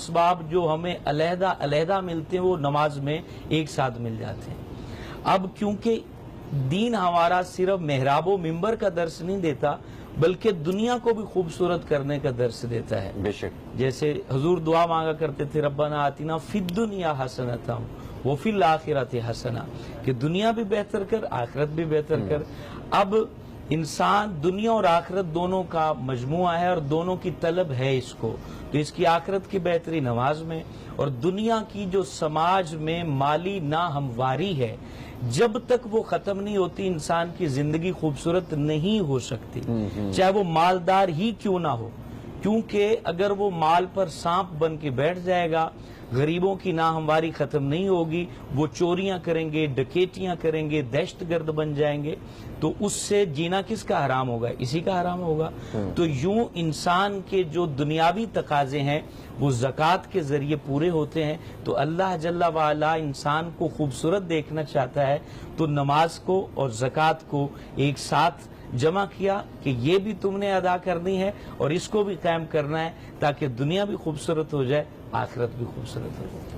اسباب جو ہمیں علیحدہ علیحدہ ملتے ہیں وہ نماز میں ایک ساتھ مل جاتے ہیں۔ اب کیونکہ دین ہمارا صرف محراب و منبر کا درس نہیں دیتا بلکہ دنیا کو بھی خوبصورت کرنے کا درس دیتا ہے۔ بے شک۔ جیسے حضور دعا مانگا کرتے تھے ربنا آتنا فی الدنیا حسنۃ وفی الآخرۃ حسنہ، کہ دنیا بھی بہتر کر آخرت بھی بہتر کر۔ اب انسان دنیا اور آخرت دونوں کا مجموعہ ہے اور دونوں کی طلب ہے اس کو، تو اس کی آخرت کی بہتری نماز میں، اور دنیا کی جو سماج میں مالی ناہمواری ہے جب تک وہ ختم نہیں ہوتی انسان کی زندگی خوبصورت نہیں ہو سکتی، چاہے وہ مالدار ہی کیوں نہ ہو، کیونکہ اگر وہ مال پر سانپ بن کے بیٹھ جائے گا، غریبوں کی ناہمواری ختم نہیں ہوگی، وہ چوریاں کریں گے، ڈکیتیاں کریں گے، دہشت گرد بن جائیں گے، تو اس سے جینا کس کا حرام ہوگا؟ اسی کا حرام ہوگا۔ تو یوں انسان کے جو دنیاوی تقاضے ہیں وہ زکوٰۃ کے ذریعے پورے ہوتے ہیں، تو اللہ جل وعلا انسان کو خوبصورت دیکھنا چاہتا ہے تو نماز کو اور زکوٰۃ کو ایک ساتھ جمع کیا کہ یہ بھی تم نے ادا کرنی ہے اور اس کو بھی قائم کرنا ہے تاکہ دنیا بھی خوبصورت ہو جائے، آخرت بھی خوبصورت ہو جائے۔